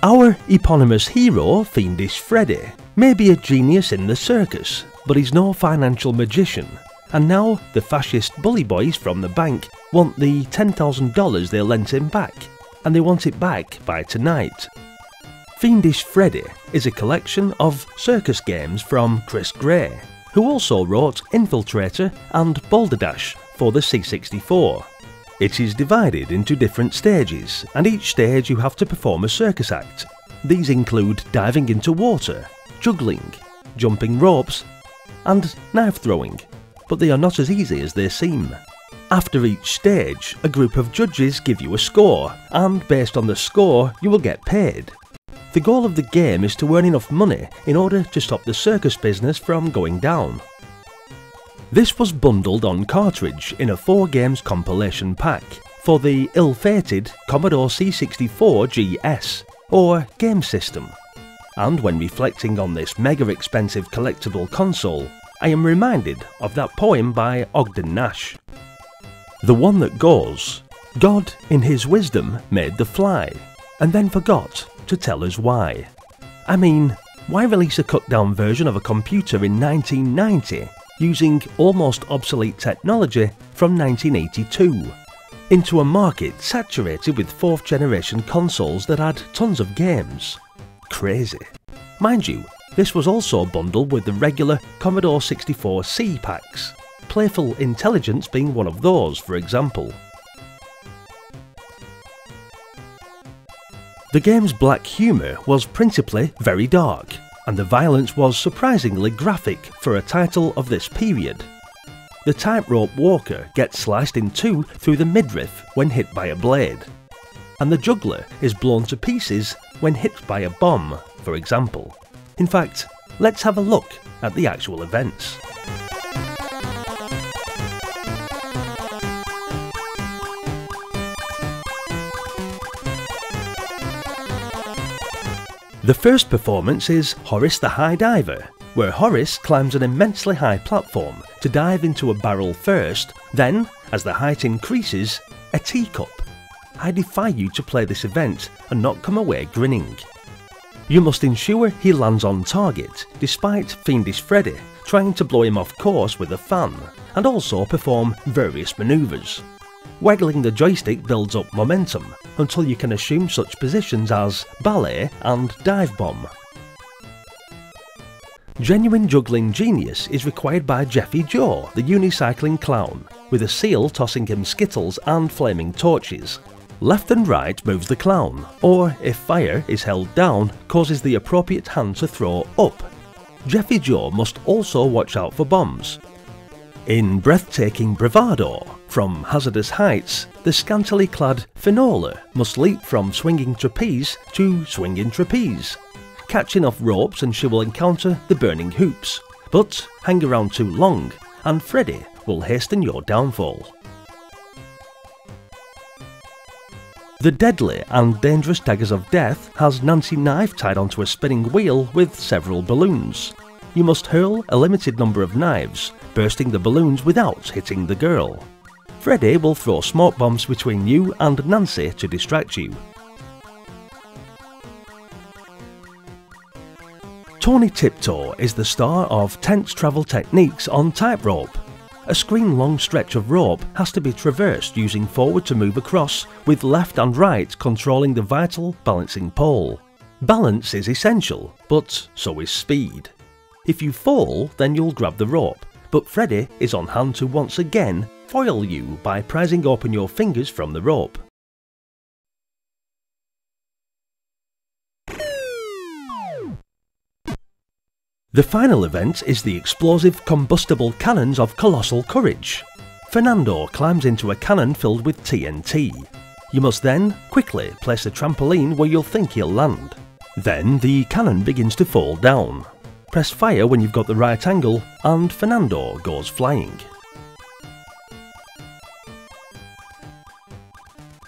Our eponymous hero, Fiendish Freddy, may be a genius in the circus, but he's no financial magician, and now the fascist bully boys from the bank want the $10,000 they lent him back, and they want it back by tonight. Fiendish Freddy is a collection of circus games from Chris Gray, who also wrote Infiltrator and Boulder Dash for the C64. It is divided into different stages, and each stage you have to perform a circus act. These include diving into water, juggling, jumping ropes, and knife throwing, but they are not as easy as they seem. After each stage, a group of judges give you a score, and based on the score, you will get paid. The goal of the game is to earn enough money in order to stop the circus business from going down. This was bundled on cartridge in a 4 games compilation pack for the ill-fated Commodore C64 GS, or game system. And when reflecting on this mega expensive collectible console, I am reminded of that poem by Ogden Nash. The one that goes, "God in his wisdom made the fly, and then forgot to tell us why." I mean, why release a cut-down version of a computer in 1990 using almost obsolete technology from 1982 into a market saturated with 4th generation consoles that had tons of games? Crazy. Mind you, this was also bundled with the regular Commodore 64C packs, Playful Intelligence being one of those, for example. The game's black humour was principally very dark, and the violence was surprisingly graphic for a title of this period. The tightrope walker gets sliced in two through the midriff when hit by a blade, and the juggler is blown to pieces when hit by a bomb, for example. In fact, let's have a look at the actual events. The first performance is Horace the High Diver, where Horace climbs an immensely high platform to dive into a barrel first, then, as the height increases, a teacup. I defy you to play this event and not come away grinning. You must ensure he lands on target, despite Fiendish Freddy trying to blow him off course with a fan, and also perform various manoeuvres. Waggling the joystick builds up momentum until you can assume such positions as ballet and dive bomb. Genuine juggling genius is required by Jeffy Joe, the unicycling clown, with a seal tossing him skittles and flaming torches. Left and right moves the clown, or if fire is held down, causes the appropriate hand to throw up. Jeffy Joe must also watch out for bombs. In breathtaking bravado, from hazardous heights, the scantily clad Finola must leap from swinging trapeze to swinging trapeze. Catch enough ropes and she will encounter the burning hoops, but hang around too long and Freddy will hasten your downfall. The deadly and dangerous daggers of death has Nancy Knife tied onto a spinning wheel with several balloons. You must hurl a limited number of knives, bursting the balloons without hitting the girl. Freddy will throw smoke bombs between you and Nancy to distract you. Tony Tiptoe is the star of tense travel techniques on tightrope. A screen-long stretch of rope has to be traversed using forward to move across, with left and right controlling the vital balancing pole. Balance is essential, but so is speed. If you fall, then you'll grab the rope, but Freddy is on hand to once again foil you by prizing open your fingers from the rope. The final event is the explosive combustible cannons of colossal courage. Fernando climbs into a cannon filled with TNT. You must then quickly place a trampoline where you'll think he'll land. Then the cannon begins to fall down. Press fire when you've got the right angle and Fernando goes flying.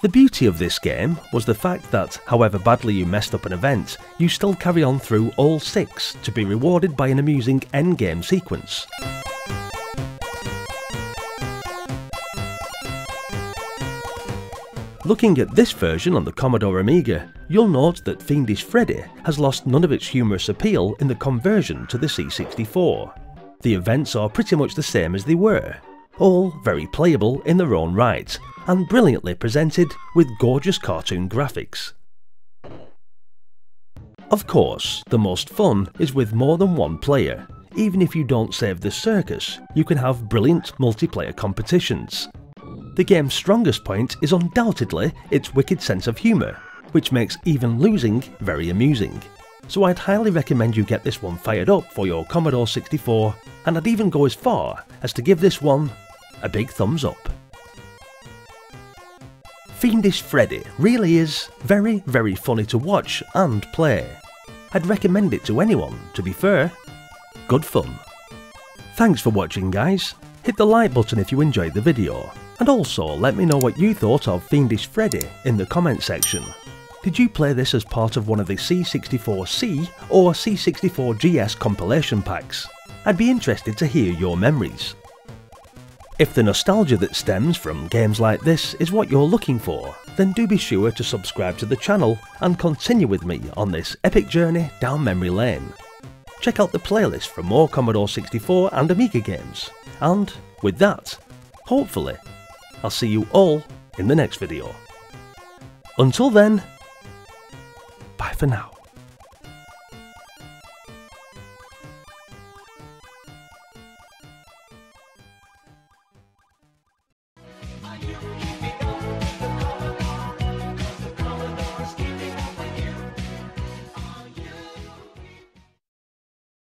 The beauty of this game was the fact that, however badly you messed up an event, you still carry on through all 6 to be rewarded by an amusing endgame sequence. Looking at this version on the Commodore Amiga, you'll note that Fiendish Freddy has lost none of its humorous appeal in the conversion to the C64. The events are pretty much the same as they were, all very playable in their own right, and brilliantly presented with gorgeous cartoon graphics. Of course, the most fun is with more than one player. Even if you don't save the Circus, you can have brilliant multiplayer competitions. The game's strongest point is undoubtedly its wicked sense of humour, which makes even losing very amusing. So I'd highly recommend you get this one fired up for your Commodore 64, and I'd even go as far as to give this one a big thumbs up. Fiendish Freddy really is very, very funny to watch and play. I'd recommend it to anyone, to be fair. Good fun. Thanks for watching, guys. Hit the like button if you enjoyed the video, and also let me know what you thought of Fiendish Freddy in the comment section. Did you play this as part of one of the C64C or C64GS compilation packs? I'd be interested to hear your memories. If the nostalgia that stems from games like this is what you're looking for, then do be sure to subscribe to the channel and continue with me on this epic journey down memory lane. Check out the playlist for more Commodore 64 and Amiga games, and with that, hopefully, I'll see you all in the next video. Until then, bye for now. Are you